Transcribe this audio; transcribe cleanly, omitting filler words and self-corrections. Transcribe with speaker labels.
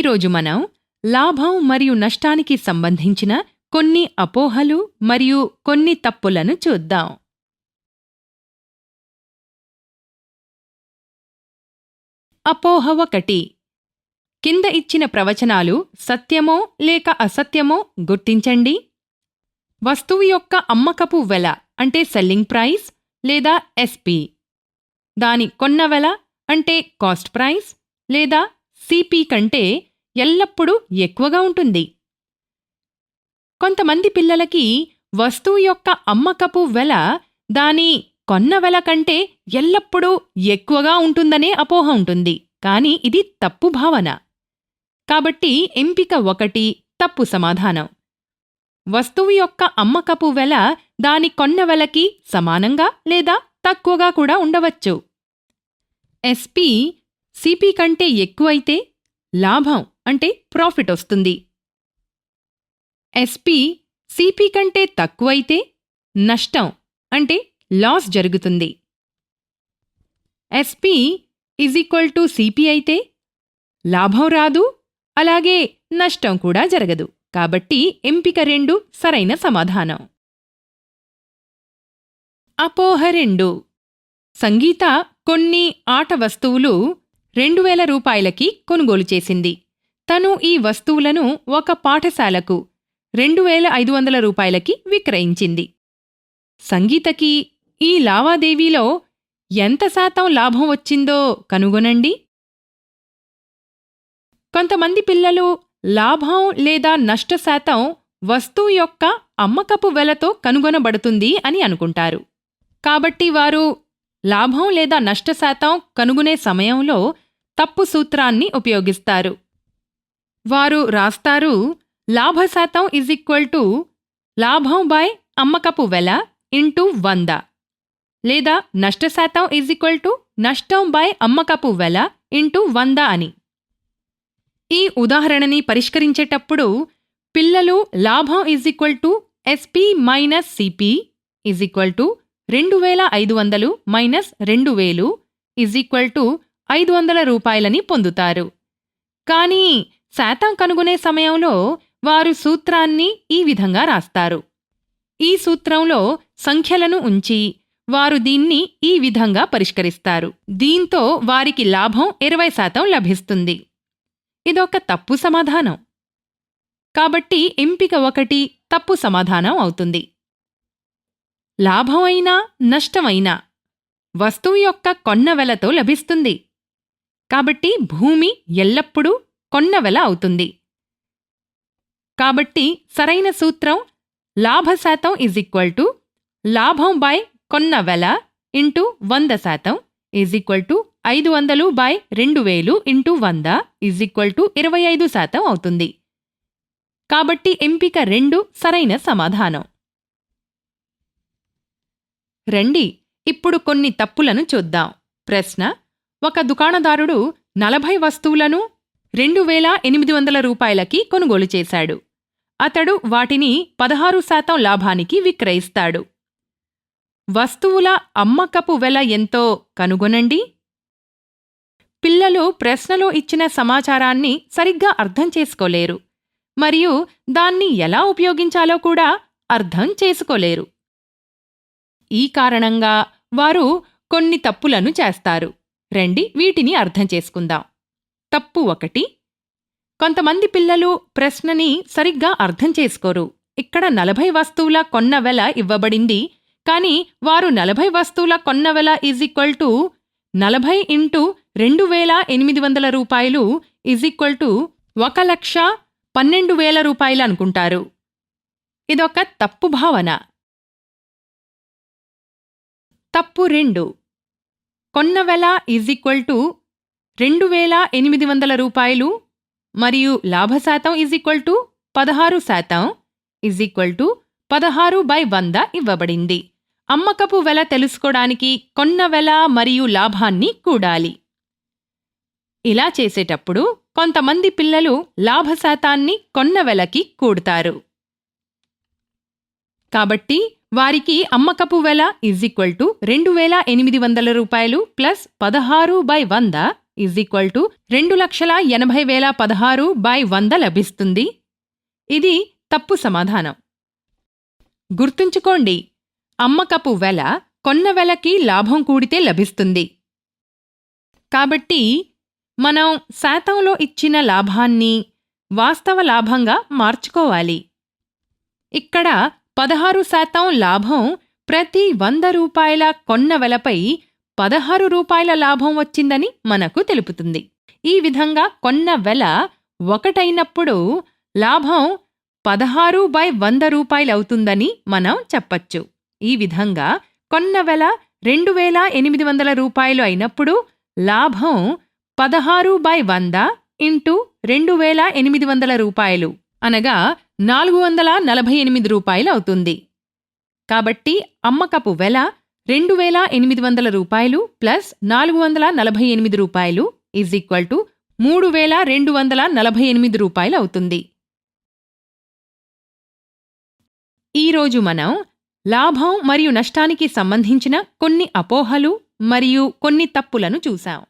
Speaker 1: ఈరోజు మనం లాభం మరియు నష్టానికి సంబంధించిన కొన్ని అపోహలు మరియు కొన్ని తప్పులను చూద్దాం. అపోహ 1. కింద ఇచ్చిన ప్రవచనాలు సత్యమో లేక అసత్యమో గుర్తించండి. వస్తువు యొక్క అమ్మకపు వెల అంటే సెల్లింగ్ ప్రైస్ లేదా ఎస్పి, దాని కొన్న వెల అంటే కాస్ట్ ప్రైస్ లేదా సిపి కంటే ఎల్లప్పుడూ ఎక్కువగా ఉంటుంది. కొంతమంది పిల్లలకి వస్తువు యొక్క అమ్మకపు వెల దాని కొన్న వెల కంటే ఎల్లప్పుడూ ఎక్కువగా ఉంటుందనే అపోహ ఉంటుంది. కానీ ఇది తప్పు భావన. కాబట్టి ఎంపిక 1 తప్పు సమాధానం. వస్తువు యొక్క అమ్మకపు వెల దాని కొన్న వెలకి సమానంగా లేదా తక్కువగా కూడా ఉండవచ్చు. ఎస్పి సిపి కంటే ఎక్కువైతే లాభం అంటే ప్రాఫిట్ వస్తుంది. ఎస్పి సిపి కంటే తక్కువైతే నష్టం అంటే లాస్ జరుగుతుంది. ఎస్పి సిపి అయితే లాభం రాదు, అలాగే నష్టం కూడా జరగదు. కాబట్టి ఎంపిక 2 సరైన సమాధానం. అపోహ 2. సంగీత కొన్ని ఆట వస్తువులు 2000 రూపాయలకి కొనుగోలు చేసింది. తను ఈ వస్తువులను ఒక పాఠశాలకు 2500 రూపాయలకి విక్రయించింది. సంగీతకి ఈ లావాదేవీలో ఎంత శాతం లాభం వచ్చిందో కనుగొనండి. కొంతమంది పిల్లలు లాభం లేదా నష్ట శాతం వస్తువు యొక్క అమ్మకపు వెలతో కనుగొనబడుతుంది అని అనుకుంటారు. కాబట్టి వారు లాభం లేదా నష్ట శాతం కనుగొనే సమయంలో తప్పు సూత్రాన్ని ఉపయోగిస్తారు. వారు రాస్తారు లాభశాతం లాభం బై అమ్మకపు వెల ఇంటూ 100 లేదా నష్టశాతం నష్టం బై అమ్మకపు వెల ఇంటూ 100 అని. ఈ ఉదాహరణని పరిష్కరించేటప్పుడు పిల్లలు లాభం ఎస్పి మైనస్ సిపి 2500 మైనస్ 2000 500 రూపాయలని పొందుతారు. కానీ శాతం కనుగొనే సమయంలో వారు సూత్రాన్ని ఈ విధంగా రాస్తారు. ఈ సూత్రంలో సంఖ్యలను ఉంచి వారు దీన్ని ఈ విధంగా పరిష్కరిస్తారు. దీంతో వారికి లాభం 20% లభిస్తుంది. ఇదొక తప్పు సమాధానం. కాబట్టి ఎంపిక 1 తప్పు సమాధానం అవుతుంది. లాభం అయినా నష్టమైనా వస్తువు యొక్క కొన్న వెలతో లభిస్తుంది. కాబట్టి భూమి ఎల్లప్పుడూ కొన్న వెల అవుతుంది. కాబట్టి సరైన సూత్రం లాభశాతం లాభం బై కొన్న వెల ఇంటూ 100% 500 బై 2000 ఇంటూ 100 25% అవుతుంది. కాబట్టి ఎంపిక 2 సరైన సమాధానం. రండి ఇప్పుడు కొన్ని తప్పులను చూద్దాం. ప్రశ్న: ఒక దుకాణదారుడు 40 వస్తువులను 2800 రూపాయలకి కొనుగోలు చేశాడు. అతడు వాటిని 16% లాభానికి విక్రయిస్తాడు. వస్తువుల అమ్మకపు వెల ఎంతో కనుగొనండి. పిల్లలు ప్రశ్నలో ఇచ్చిన సమాచారాన్ని సరిగ్గా అర్థం చేసుకోలేరు మరియు దాన్ని ఎలా ఉపయోగించాలో కూడా అర్థం చేసుకోలేరు. ఈ కారణంగా వారు కొన్ని తప్పులను చేస్తారు. రండి వీటిని అర్థం చేసుకుందాం. తప్పు 1. కొంతమంది పిల్లలు ప్రశ్నని సరిగ్గా అర్థం చేసుకోరు. ఇక్కడ 40 వస్తువుల కొన్న వెల ఇవ్వబడింది, కానీ వారు 40 వస్తువుల కొన్న వెల 40 ఇంటూ 2800 రూపాయలు 1,12,000 రూపాయలు అనుకుంటారు. ఇదొక తప్పు భావన. తప్పు 2. కొన్న వెల 2800 రూపాయలు మరియు లాభశాతం 16% 16/100 ఇవ్వబడింది. అమ్మకపు వెల తెలుసుకోవడానికి కొన్న వెల మరియు లాభాన్ని కూడాలి. ఇలా చేసేటప్పుడు కొంతమంది పిల్లలు లాభశాతాన్ని కొన్న వెలకి కూడతారు. కాబట్టి వారికి అమ్మకపు వెల 2800 రూపాయలు ప్లస్ 16/100 2,80,16 లభిస్తుంది. ఇది తప్పు సమాధానం. గుర్తుంచుకోండి, అమ్మకపు వెల కొన్న వెలకి లాభం కూడితే లభిస్తుంది. కాబట్టి మనం శాతంలో ఇచ్చిన లాభాన్ని వాస్తవ లాభంగా మార్చుకోవాలి. ఇక్కడ 16% లాభం ప్రతి 100 రూపాయల కొన్న వెలపై 16 రూపాయల లాభం వచ్చిందని మనకు తెలుపుతుంది. ఈ విధంగా కొన్న వెల 1 అయినప్పుడు లాభం 16/100 రూపాయలవుతుందని మనం చెప్పచ్చు. ఈ విధంగా కొన్న వెల 2,800 రూపాయలు అయినప్పుడు లాభం 16/100 ఇంటూ 2,800 రూపాయలు అనగా 448 రూపాయలు అవుతుంది. కాబట్టి అమ్మకపు వెల 2,800 రూపాయలు ప్లస్ 448 రూపాయలు = 3,248 రూపాయలు అవుతుంది. ఈరోజు మనం లాభం మరియు నష్టానికి సంబంధించిన కొన్ని అపోహలు మరియు కొన్ని తప్పులను చూశాం.